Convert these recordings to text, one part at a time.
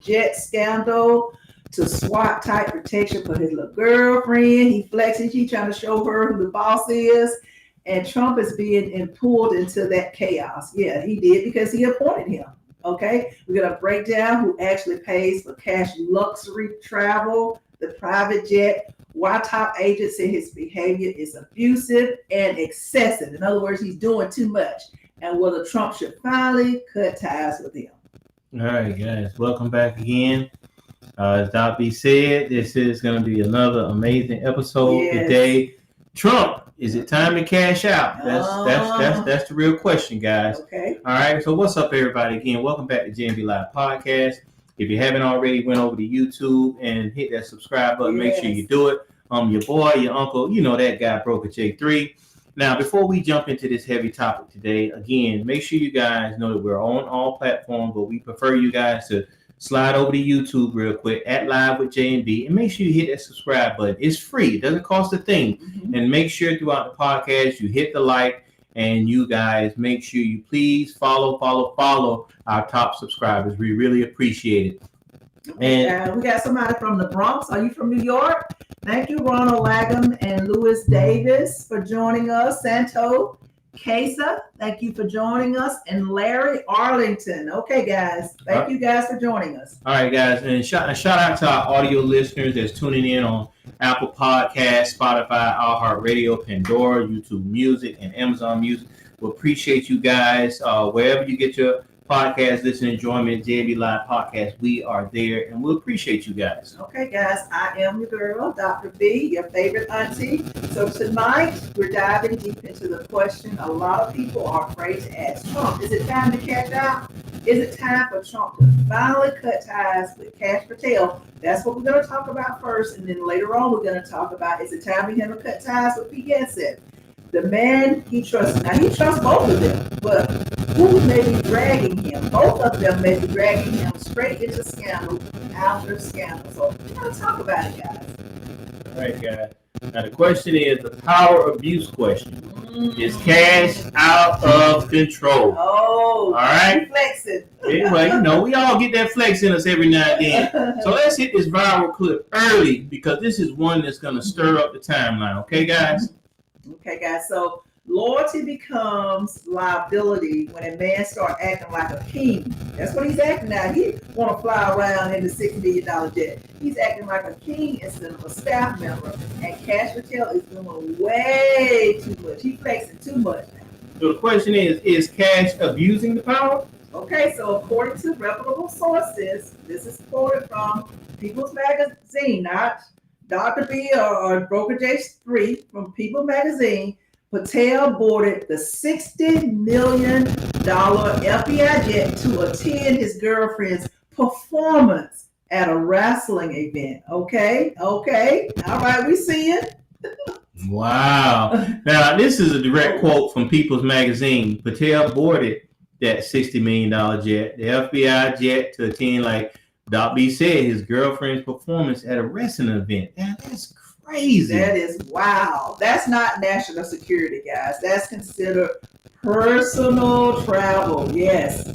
jet scandal to SWAT type protection for his little girlfriend. He flexing, he trying to show her who the boss is. And Trump is being pulled into that chaos. Yeah, he did because he appointed him. Okay, we're gonna break down who actually pays for Cash luxury travel, the private jet, why top agents say his behavior is abusive and excessive. In other words, he's doing too much, and whether Trump should finally cut ties with him. All right, guys, welcome back again. As Doc B said, this is going to be another amazing episode today. Trump, is it time to cash out? That's the real question, guys. Okay. All right. So what's up, everybody? Again, welcome back to JMB Live Podcast. If you haven't already, went over to YouTube and hit that subscribe button. Make sure you do it. Your boy, your uncle, you know that guy, Broker J3. Now, before we jump into this heavy topic today, again, make sure you guys know that we're on all platforms, but we prefer you guys to slide over to YouTube real quick at Live with J&B and make sure you hit that subscribe button. It's free. It doesn't cost a thing. Mm-hmm. And make sure throughout the podcast you hit the like, and you guys make sure you please follow our top subscribers. We really appreciate it. And we got somebody from the Bronx. Are you from New York? Thank you, Ronald Lagum and Louis Davis, for joining us. Santo Casa, thank you for joining us. And Larry Arlington. Okay, guys. Thank you guys for joining us. All right, guys. And shout out to our audio listeners that's tuning in on Apple Podcasts, Spotify, iHeartRadio, Pandora, YouTube Music, and Amazon Music. We appreciate you guys. Wherever you get your podcast, listen, enjoyment, JB Live Podcast, we are there, and we appreciate you guys. Okay, guys, I am your girl, Dr. B, your favorite auntie. So tonight, we're diving deep into the question a lot of people are afraid to ask Trump. Is it time to cash out? Is it time for Trump to finally cut ties with Kash Patel? That's what we're going to talk about first, and then later on, we're going to talk about, is it time for him to cut ties with Pete Hegseth? The man he trusts. Now, he trusts both of them, but who may be dragging him? Both of them may be dragging him straight into scandal after scandal. So we're going to talk about it, guys. All right, guys. Now, the question is the power abuse question. Is Kash out of control? Oh, all right. Flexing. Anyway, you know, we all get that flex in us every now and then. So let's hit this viral clip early because this is one that's going to stir up the timeline. Okay, guys? Okay, guys. So loyalty becomes liability when a man starts acting like a king. That's what he's acting now. He want to fly around in the $6 million jet. He's acting like a king instead of a staff member. And Kash Patel is doing way too much. He's flexing too much now. So the question is Kash abusing the power? Okay, so according to reputable sources, this is quoted from People's Magazine, not Dr. B or Broker J3 from People Magazine. Patel boarded the $60 million FBI jet to attend his girlfriend's performance at a wrestling event. Okay. All right, we see it. Wow. Now, this is a direct quote from People's Magazine. Patel boarded that $60 million jet, the FBI jet, to attend, like Doc B said, his girlfriend's performance at a wrestling event. Now, that's crazy. That is wow. That's not national security, guys. That's considered personal travel. Yes.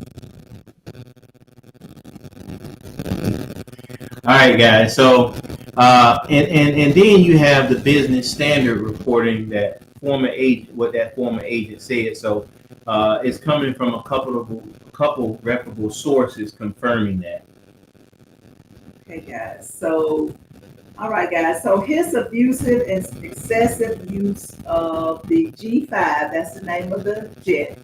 All right, guys. So, and then you have the Business Standard reporting that what that former agent said. So, it's coming from a couple reputable sources confirming that. Okay, guys. So, all right, guys. So his abusive and excessive use of the G5, that's the name of the jet,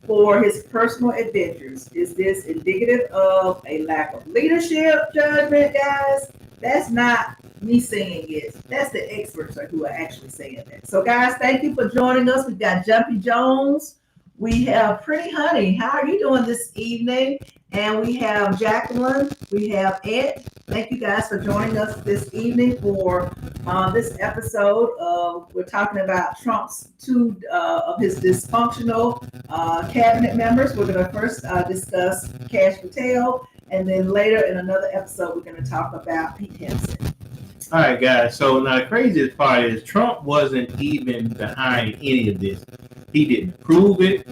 for his personal adventures. Is this indicative of a lack of leadership judgment, guys? That's not me saying it. That's the experts who are actually saying that. So, guys, thank you for joining us. We've got Jumpy Jones. We have Pretty Honey. How are you doing this evening? And we have Jacqueline. We have Ed. Thank you guys for joining us this evening for this episode. We're talking about Trump's two of his dysfunctional cabinet members. We're going to first discuss Kash Patel, and then later in another episode, we're going to talk about Pete Hegseth. All right, guys. So now the craziest part is Trump wasn't even behind any of this. He didn't approve it.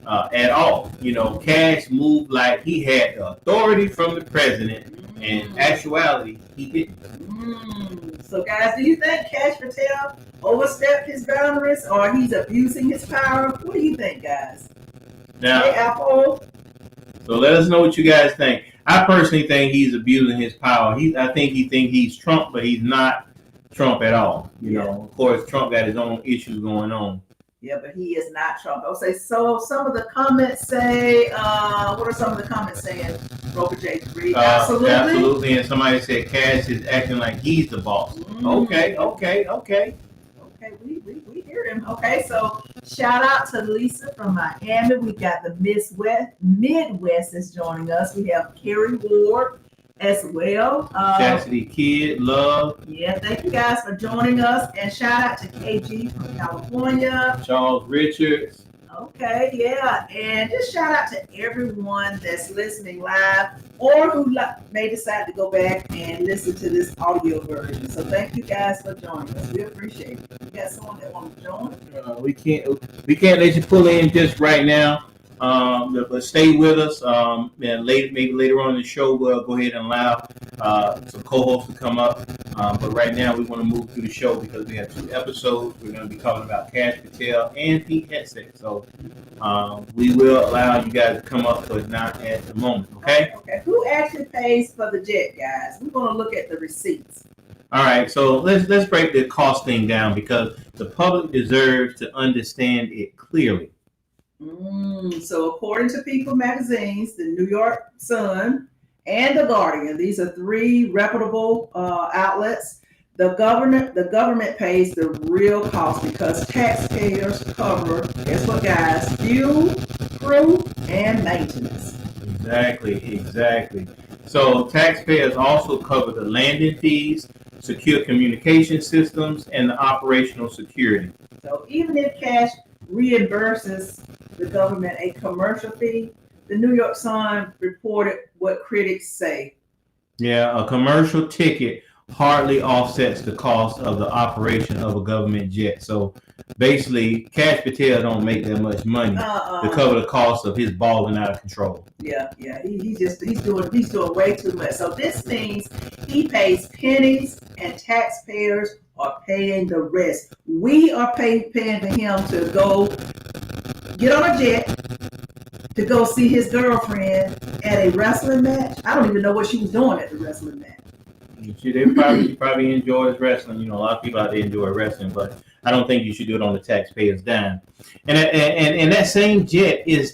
at all. You know, Cash moved like he had the authority from the president. In actuality, he didn't. So, guys, do you think Kash Patel overstepped his boundaries, or he's abusing his power? What do you think, guys? Now, hey, Apple. So let us know what you guys think. I personally think he's abusing his power. I think he's Trump, but he's not Trump at all. You know, of course, Trump got his own issues going on. Yeah, but he is not Trump. I'll say so. Some of the comments say, what are some of the comments saying? Broker J3. Absolutely. And somebody said Cash is acting like he's the boss. Okay. Okay, we hear him. Okay, so shout out to Lisa from Miami. We got the Midwest is joining us. We have Carrie Ward as well. Chastity Kid, Love. Yeah, thank you guys for joining us. And shout out to KG from California. Charles Richards. Okay, yeah. And just shout out to everyone that's listening live or who may decide to go back and listen to this audio version. So thank you guys for joining us. We appreciate it. You got someone that wants to join? We can't let you pull in just right now. But stay with us. And maybe later on in the show, we'll go ahead and allow some co-hosts to come up. But right now, we want to move through the show because we have 2 episodes. We're going to be talking about Kash Patel and Pete Hegseth. So we will allow you guys to come up, but not at the moment. Okay? Okay. Who actually pays for the jet, guys? We're going to look at the receipts. All right. So let's break the cost thing down because the public deserves to understand it clearly. So according to People magazines, the New York Sun, and the Guardian, these are 3 reputable outlets. The government pays the real cost because taxpayers cover, guess what, guys? Fuel, crew, and maintenance. Exactly. So taxpayers also cover the landing fees, secure communication systems, and the operational security. So even if Cash reimburses the government a commercial fee, the New York Sun reported what critics say. Yeah, a commercial ticket hardly offsets the cost of the operation of a government jet. So basically, Kash Patel don't make that much money to cover the cost of his balling out of control. Yeah. He's doing way too much. So this means he pays pennies, and taxpayers are paying the rest. We are paying for him to go get on a jet to go see his girlfriend at a wrestling match. I don't even know what she was doing at the wrestling match. She probably enjoys wrestling. You know, a lot of people out there enjoy wrestling, but I don't think you should do it on the taxpayers' dime. And that same jet is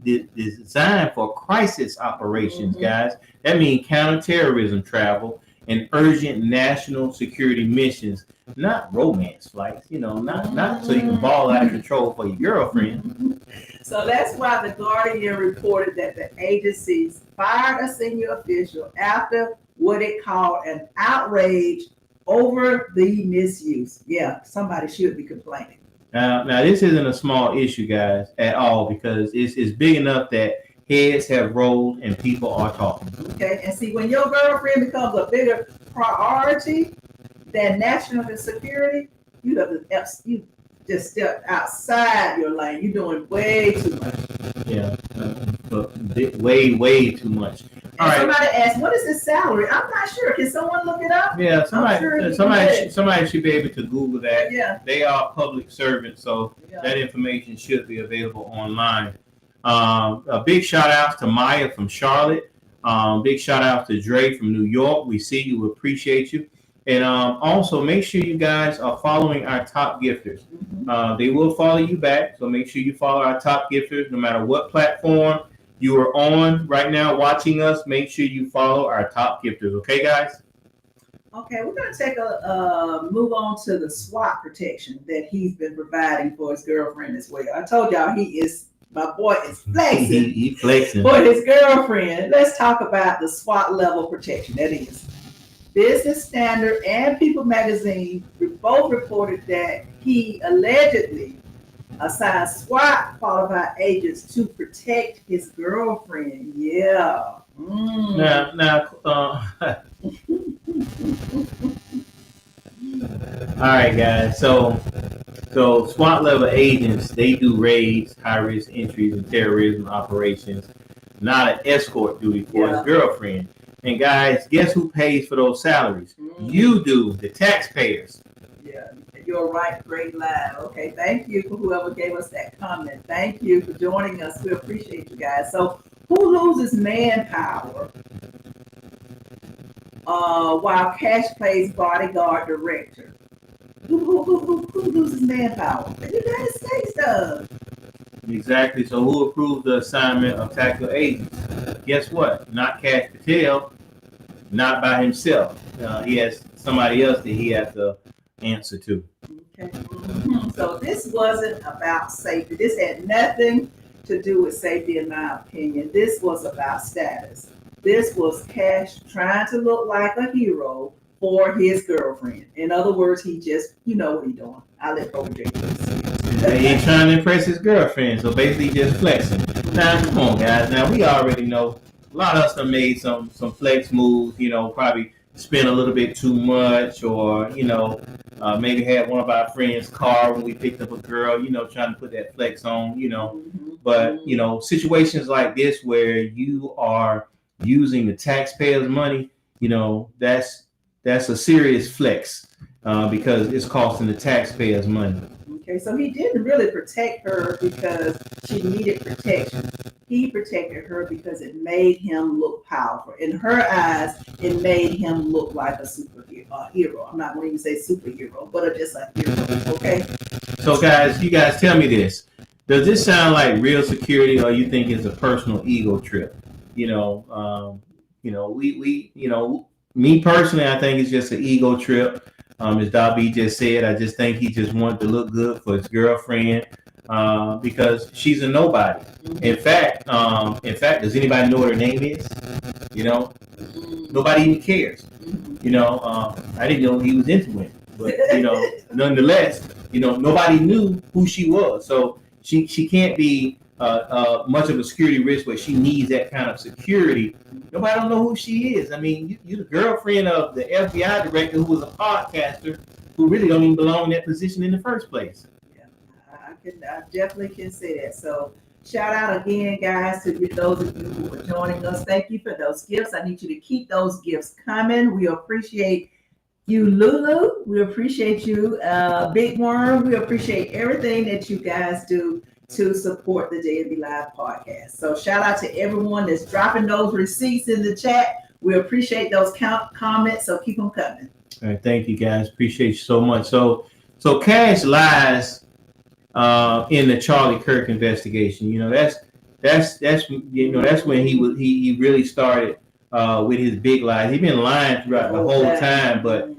designed for crisis operations, guys. That means counterterrorism travel and urgent national security missions, not romance flights. You know, not so you can ball out of control for your girlfriend. So that's why the Guardian reported that the agencies fired a senior official after what it called an outrage over the misuse. Yeah, somebody should be complaining. Now this isn't a small issue, guys, at all, because it's big enough that heads have rolled and people are talking. Okay, and see, when your girlfriend becomes a bigger priority than national security, you just step outside your lane. You're doing way too much. Yeah, way too much. All right. Somebody asked, "What is his salary?" I'm not sure. Can someone look it up? Yeah, somebody should be able to Google that. Yeah, they are public servants, so that information should be available online. A big shout out to Maya from Charlotte. Big shout out to Dre from New York. We see you, we appreciate you. And also make sure you guys are following our top gifters. They will follow you back, so make sure you follow our top gifters no matter what platform you are on right now watching us. Make sure you follow our top gifters. Okay, guys? Okay, we're going to take move on to the SWAT protection that he's been providing for his girlfriend as well. I told y'all my boy is flexing. He flexing for his girlfriend. Let's talk about the SWAT-level protection. That is Business Standard and People magazine both reported that he allegedly assigned SWAT qualified agents to protect his girlfriend. Yeah. Now. All right, guys. So So SWAT level agents, they do raids, high risk entries, and terrorism operations, not an escort duty for his girlfriend. And guys, guess who pays for those salaries? You do, the taxpayers. Yeah, you're right. Great line. Okay, thank you for whoever gave us that comment. Thank you for joining us. We appreciate you guys. So, who loses manpower while Cash plays bodyguard director? Who loses manpower? The United States does. Exactly. So who approved the assignment of tactical agents? Guess what? Not Kash Patel, not by himself. He has somebody else that he has to answer to. Okay. So this wasn't about safety. This had nothing to do with safety, in my opinion. This was about status. This was Cash trying to look like a hero for his girlfriend. In other words, he just, you know what he's doing. I let OJ He ain't trying to impress his girlfriend, so basically just flexing. Now, come on, guys. Now, we already know a lot of us have made some flex moves, probably spent a little bit too much, or, maybe had one of our friends' car when we picked up a girl, trying to put that flex on, But, situations like this where you are using the taxpayers' money, that's a serious flex because it's costing the taxpayers money. Okay, so he didn't really protect her because she needed protection. He protected her because it made him look powerful. In her eyes, it made him look like a superhero. I'm not going to even say superhero, but just a hero. Okay. So, guys, you guys tell me this: does this sound like real security, or you think it's a personal ego trip? Me personally, I think it's just an ego trip. As Dobby just said, I just think he just wanted to look good for his girlfriend because she's a nobody. In fact, does anybody know what her name is? Nobody even cares. I didn't know he was into women, but nonetheless, nobody knew who she was. So she can't be much of a security risk where she needs that kind of security. Nobody don't know who she is. I mean, you're the girlfriend of the FBI director who was a podcaster who really don't even belong in that position in the first place. Yeah, I definitely can say that. So shout out again, guys, to those of you who are joining us. Thank you for those gifts. I need you to keep those gifts coming. We appreciate you, Lulu. We appreciate you, Big Worm. We appreciate everything that you guys do to support the JMB Live podcast. So shout out to everyone that's dropping those receipts in the chat. We appreciate those comments, so keep them coming. All right, thank you guys. Appreciate you so much. So Cash lies in the Charlie Kirk investigation. That's when he really started with his big lies. He's been lying throughout the whole time, but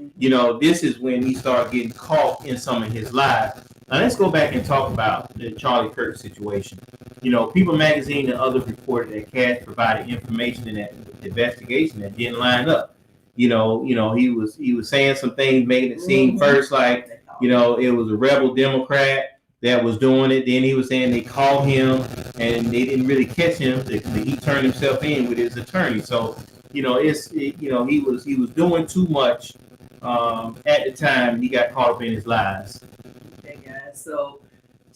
this is when he started getting caught in some of his lies. Now let's go back and talk about the Charlie Kirk situation. People Magazine and others reported that Cash provided information in that investigation that didn't line up. He was saying some things, making it seem first like it was a rebel Democrat that was doing it. Then he was saying they called him and they didn't really catch him. He turned himself in with his attorney. So he was doing too much at the time. He got caught up in his lies. Okay, guys. So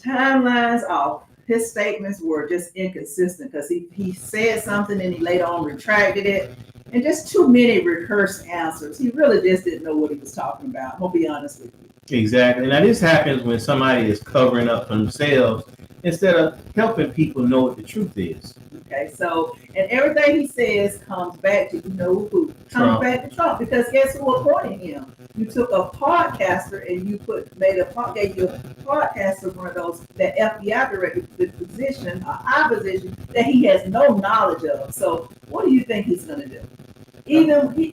timelines off. His statements were just inconsistent because he said something and he later on retracted it, and just too many rehearsed answers. He really just didn't know what he was talking about. I'm gonna be honest with you. Exactly. Now this happens when somebody is covering up for themselves instead of helping people know what the truth is. Okay, so and everything he says comes back to who? Comes back to Trump, because guess who appointed him? You took a podcaster and you gave you a podcaster one of those that FBI director position, opposition that he has no knowledge of. So what do you think he's gonna do?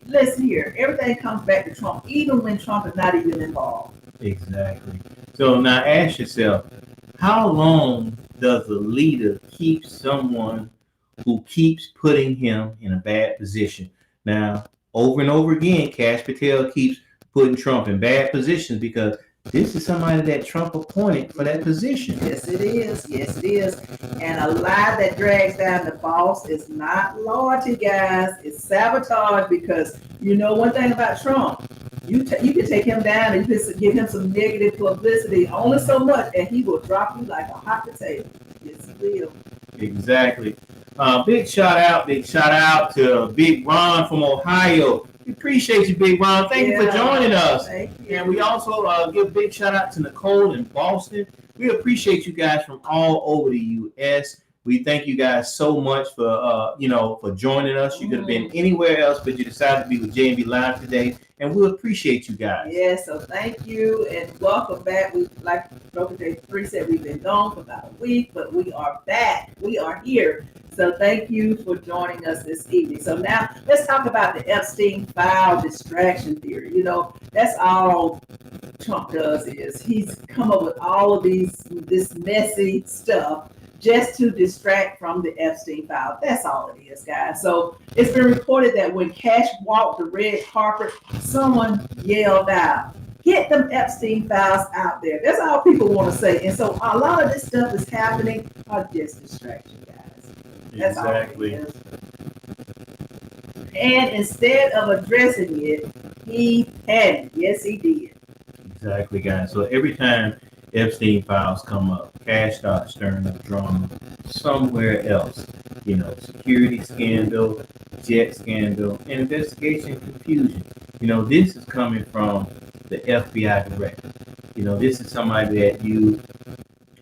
Listen here, everything comes back to Trump, even when Trump is not even involved. Exactly. So now ask yourself, how long does a leader keep someone who keeps putting him in a bad position? Now, over and over again, Kash Patel keeps putting Trump in bad positions because this is somebody that Trump appointed for that position. Yes, it is. Yes, it is. And a lie that drags down the boss is not loyalty, guys. It's sabotage, because one thing about Trump, you can take him down and you can give him some negative publicity only so much, and he will drop you like a hot potato. Yes, he will. Exactly. Big shout out to Big Ron from Ohio. We appreciate you, Big Ron. Thank you for joining us. Thank you. And we also give a big shout out to Nicole in Boston. We appreciate you guys from all over the U.S. We thank you guys so much for for joining us. You could have been anywhere else, but you decided to be with J&B Live today, and we appreciate you guys. Yeah, so thank you and welcome back. We, like Broker J3 said, we've been gone for about a week, but we are back. We are here. So thank you for joining us this evening. So now let's talk about the Epstein file distraction theory. You know, that's all Trump does is he's come up with all of this messy stuff just to distract from the Epstein file. That's all it is, guys. So it's been reported that when Kash walked the red carpet, someone yelled out, "Get them Epstein files out there." That's all people want to say. And so a lot of this stuff is happening are just distraction, guys. That's exactly. all it is. And instead of addressing it, he panicked. Yes, he did. Exactly, guys. So every time Epstein files come up, Kash starts stirring up drama somewhere else. You know, security scandal, jet scandal, and investigation confusion. You know, this is coming from the FBI director. You know, this is somebody that you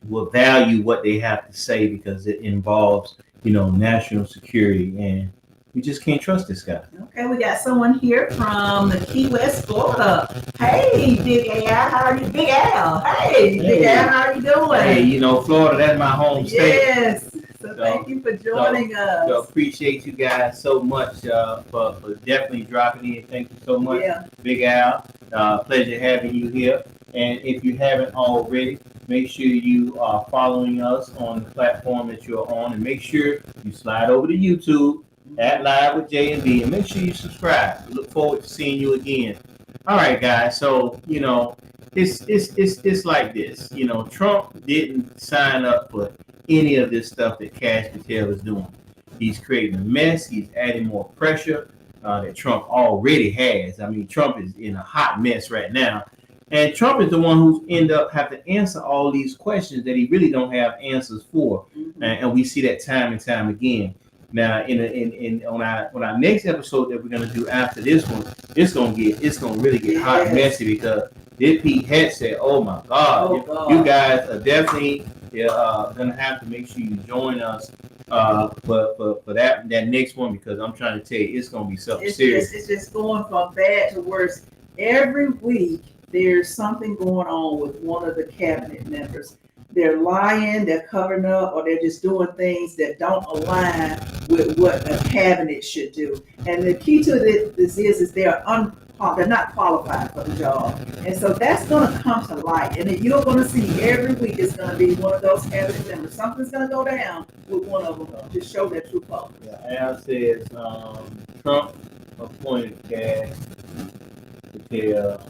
will value what they have to say because it involves, national security, and you just can't trust this guy. Okay, we got someone here from the Key West, Florida. Hey, Big Al, how are you? Big Al, hey, Big Al, how are you doing? Hey, Florida, that's my home state. Yes. So thank you for joining us. So appreciate you guys so much for definitely dropping in. Thank you so much, Big Al. Pleasure having you here. And if you haven't already, make sure you are following us on the platform that you're on, and make sure you slide over to YouTube at Live with J&B, and make sure you subscribe. We look forward to seeing you again. All right, guys. So it's like this. Trump didn't sign up for any of this stuff that Kash Patel is doing. He's creating a mess. He's adding more pressure that Trump already has. I mean, Trump is in a hot mess right now. And Trump is the one who's end up have to answer all these questions that he really don't have answers for. Mm-hmm. And we see that time and time again. Now, on our next episode that we're gonna do after this one, it's gonna really get hot and messy because this Pete had said, "Oh my God, you guys are definitely gonna have to make sure you join us for that next one because I'm trying to tell you it's gonna be something serious." It's just going from bad to worse. Every week there's something going on with one of the cabinet members. They're lying, they're covering up, or they're just doing things that don't align with what a cabinet should do. And the key to this is they're not qualified for the job. And so that's going to come to light. And you're going to see every week it's going to be one of those cabinet members. Something's going to go down with one of them to show their true color. Yeah, Al says Trump appointed Kash Patel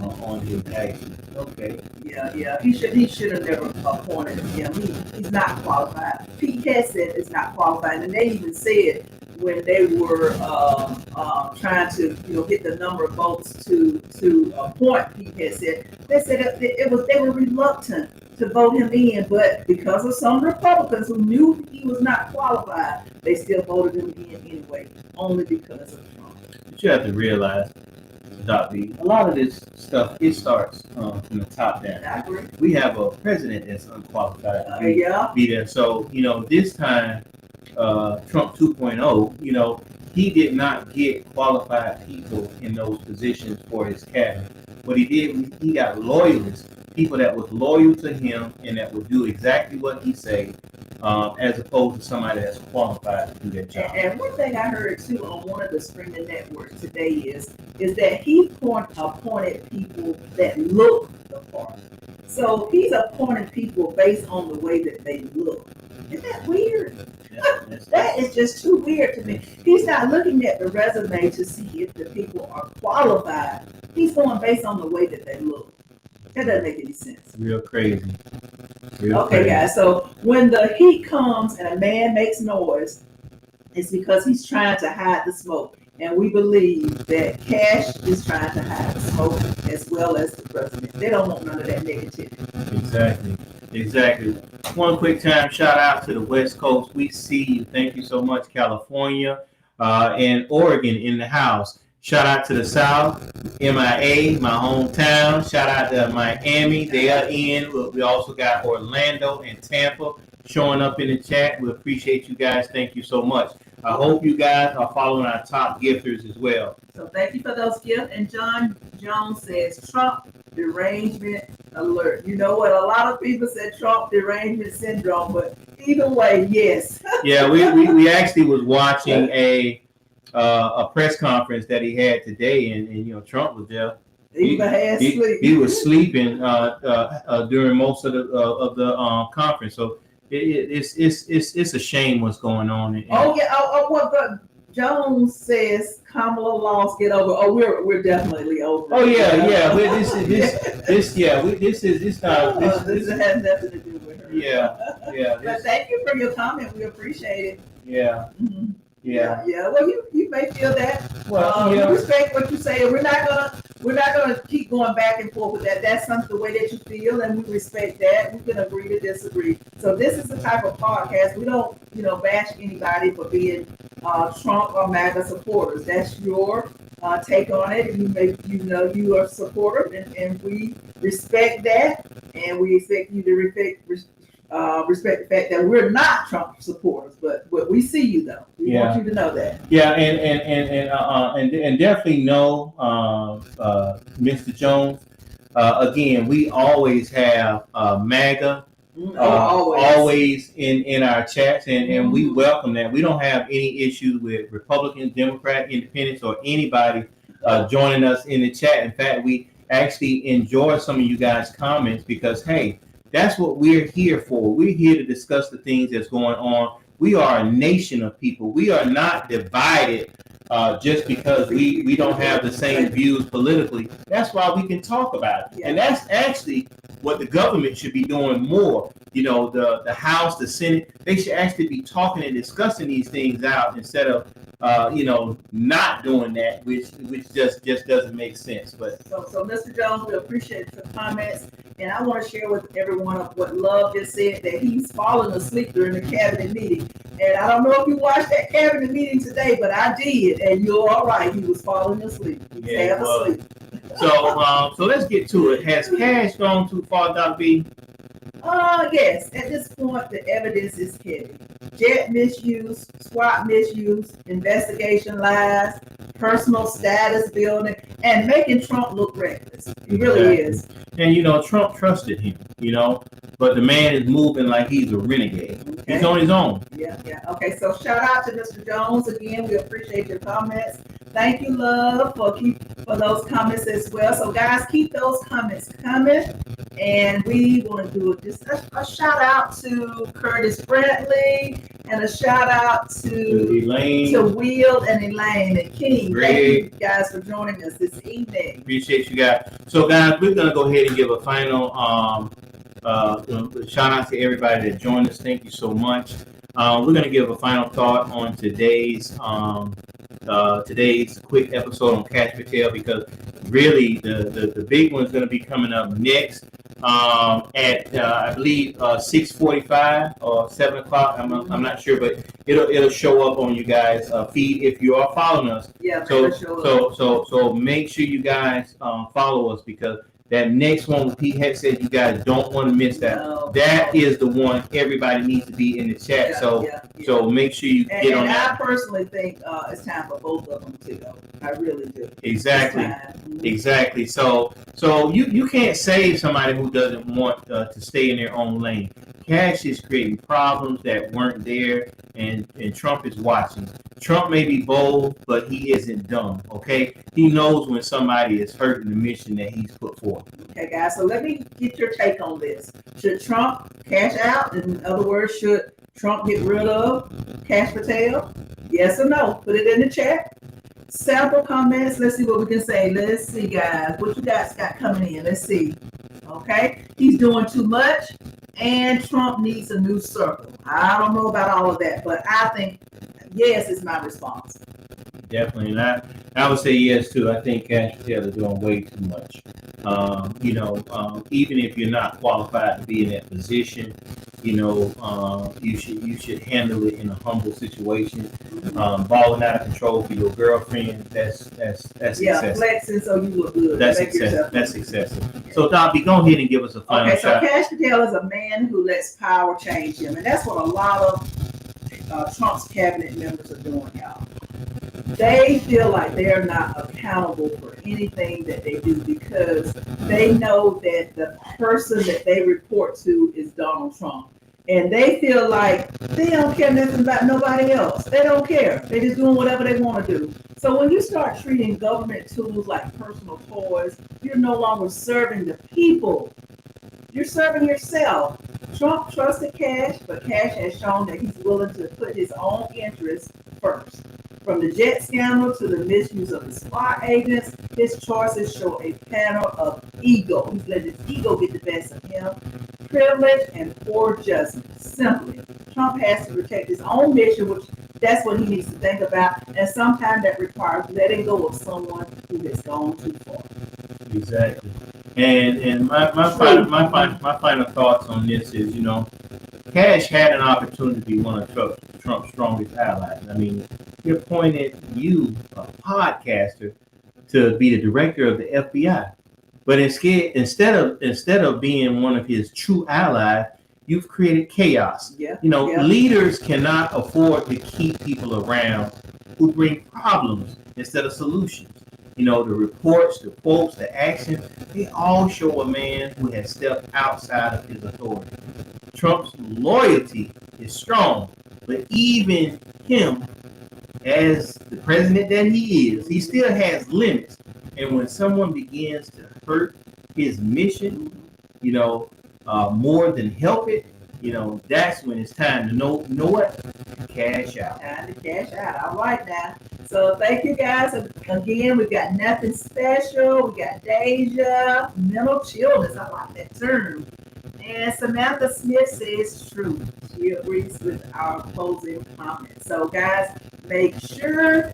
on his actions. Okay. Yeah. He should have never appointed him. He's not qualified. Pete has said it's not qualified, and they even said when they were trying to get the number of votes to appoint Pete had said they were reluctant to vote him in, but because of some Republicans who knew he was not qualified, they still voted him in anyway, only because of Trump. But you have to realize, Dr. B, a lot of this stuff, it starts from the top down. I agree. We have a president that's unqualified to be there. So, this time, Trump 2.0, he did not get qualified people in those positions for his cabinet. What he did, he got loyalists, people that was loyal to him and that would do exactly what he said, as opposed to somebody that's qualified to do that job. And one thing I heard too on one of the streaming networks today is that he appointed people that look the part. So he's appointing people based on the way that they look. Isn't that weird? That is just too weird to me. He's not looking at the resume to see if the people are qualified. He's going based on the way that they look. That doesn't make any sense. Real crazy. Okay, guys. So when the heat comes and a man makes noise, it's because he's trying to hide the smoke. And we believe that Cash is trying to hide the smoke as well as the president. They don't want none of that negativity. Exactly. One quick time shout out to the West Coast. We see you. Thank you so much, California and Oregon in the house. Shout out to the South, MIA, my hometown. Shout out to Miami. They are in. We also got Orlando and Tampa showing up in the chat. We appreciate you guys. Thank you so much. I hope you guys are following our top gifters as well. So thank you for those gifts. And John Jones says Trump derangement alert. You know what? A lot of people said Trump derangement syndrome, but either way, yes. Yeah, we actually was watching a press conference that he had today, and Trump was there. He was sleeping during most of the conference. So it's a shame what's going on. But Jones says Kamala lost. Get over. Oh, we're definitely over. Oh yeah. This has nothing to do with her. Yeah. But thank you for your comment. We appreciate it. Yeah. Mm-hmm. Yeah. Well, you may feel that. Well, we respect what you say, and we're not gonna keep going back and forth with that. That's something the way that you feel, and we respect that. We can agree to disagree. So this is the type of podcast we don't, bash anybody for being Trump or MAGA supporters. That's your take on it. You are a supporter, and we respect that, and we expect you to respect the fact that we're not Trump supporters, but we see you though. We want you to know that. Yeah, and definitely know, Mr. Jones. Again, we always have MAGA always in our chats, and we welcome that. We don't have any issues with Republicans, Democrat, Independents, or anybody joining us in the chat. In fact, we actually enjoy some of you guys' comments because, hey, that's what we're here for. We're here to discuss the things that's going on. We are a nation of people. We are not divided just because we don't have the same views politically. That's why we can talk about it. Yeah. And that's actually what the government should be doing more. The House, the Senate, they should actually be talking and discussing these things out instead of not doing that, which just doesn't make sense. But so Mr. Jones, we appreciate your comments, and I want to share with everyone of what Love just said, that he's fallen asleep during the cabinet meeting. And I don't know if you watched that cabinet meeting today, but I did, and you're all right. He was falling asleep. Asleep. So let's get to it. Has Cash gone too far, Dr. B? Yes. At this point, the evidence is heavy. Jet misuse, SWAT misuse, investigation lies, personal status building, and making Trump look reckless. He really is. And Trump trusted him, but the man is moving like he's a renegade. Okay. He's on his own. Yeah. Okay, so shout out to Mr. Jones again. We appreciate your comments. Thank you, Love, for those comments as well. So guys, keep those comments coming. And we want to do just a shout out to Curtis Brantley and a shout out to Elaine, to Will and Elaine and King. Greg. Thank you guys for joining us this evening. Appreciate you guys. So guys, we're gonna go ahead and give a final shout out to everybody that joined us. Thank you so much. We're gonna give a final thought on today's quick episode on Kash Patel, because really the big one's going to be coming up next at I believe 6:45 or 7 o'clock. I'm not sure, but it'll show up on you guys' feed if you are following us. Yeah. So make sure you guys follow us, because that next one with Pete Heck said you guys don't want to miss that. No. That is the one everybody needs to be in the chat. So make sure you get on that. I personally think it's time for both of them to go. I really do. Exactly. So you can't save somebody who doesn't want to stay in their own lane. Cash is creating problems that weren't there, and Trump is watching. Trump may be bold, but he isn't dumb, okay? He knows when somebody is hurting the mission that he's put forth. Okay, guys, so let me get your take on this. Should Trump cash out? In other words, should Trump get rid of Kash Patel? Yes or no? Put it in the chat. Sample comments. Let's see what we can say. Let's see, guys. What you guys got coming in? Let's see. Okay. He's doing too much, and Trump needs a new circle. I don't know about all of that, but I think yes is my response. definitely. And I would say yes too. I think Kash Patel is doing way too much. Even if you're not qualified to be in that position, you should handle it in a humble situation. Balling out of control for your girlfriend, that's Yeah, excessive. flexing so you look good. That's Make excessive. yourself That's look excessive. So Dobby, go ahead and give us a final Okay, so shot. Kash Patel is a man who lets power change him, and that's what a lot of Trump's cabinet members are doing, y'all. They feel like they're not accountable for anything that they do because they know that the person that they report to is Donald Trump. And they feel like they don't care nothing about nobody else. They don't care. They're just doing whatever they want to do. So when you start treating government tools like personal toys, you're no longer serving the people. You're serving yourself. Trump trusted Kash, but Kash has shown that he's willing to put his own interests first. From the jet scandal to the misuse of the SWAT agents, his choices show a pattern of ego. He's letting his ego get the best of him. Privilege and poor judgment. Simply, Trump has to protect his own mission, which that's what he needs to think about. And sometimes that requires letting go of someone who has gone too far. Exactly. And my final thoughts on this is, Kash had an opportunity to be one of Trump's strongest allies. I mean, he appointed you, a podcaster, to be the director of the FBI. But instead of being one of his true allies, you've created chaos. Yeah. Leaders cannot afford to keep people around who bring problems instead of solutions. The reports, the quotes, the actions, they all show a man who has stepped outside of his authority. Trump's loyalty is strong, but even him, as the president that he is, he still has limits. And when someone begins to hurt his mission, more than help it, that's when it's time to know what? Cash out. Time to cash out. All right now. So thank you guys. Again, we've got nothing special. We got Deja, mental chillness. I like that term. And Samantha Smith says true. She agrees with our closing comments. So guys, make sure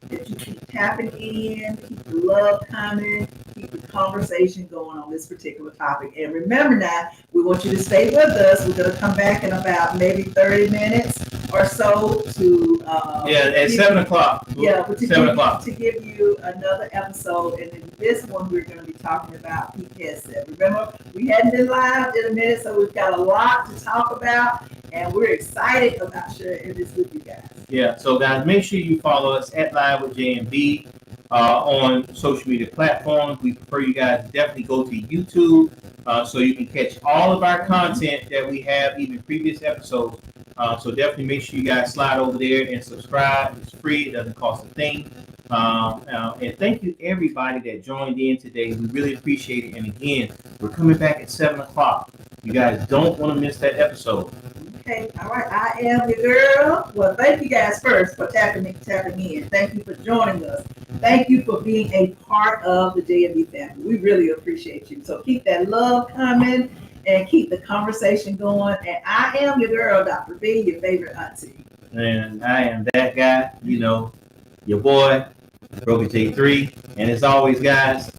that you keep tapping in, keep the love coming, keep the conversation going on this particular topic. And remember now, we want you to stay with us. We're going to come back in about maybe 30 minutes or so to at 7 o'clock. Yeah, but 7 o'clock to give you another episode, and in this one we're going to be talking about PTSD. Remember, we hadn't been live in a minute, so we've got a lot to talk about, and we're excited about sharing this with you guys. Yeah, so guys, make sure you follow us at Live with JMB on social media platforms. We prefer you guys definitely go to YouTube so you can catch all of our content that we have, even previous episodes. So definitely make sure you guys slide over there and subscribe. It's free. It doesn't cost a thing. And thank you everybody that joined in today. We really appreciate it. And again, we're coming back at 7 o'clock. You guys don't want to miss that episode. Okay, all right. I am your girl. Well, thank you guys first for tapping in. Thank you for joining us. Thank you for being a part of the JMB family. We really appreciate you. So keep that love coming and keep the conversation going. And I am your girl, Dr. B, your favorite auntie. And I am that guy, your boy, Broken J3. And as always, guys,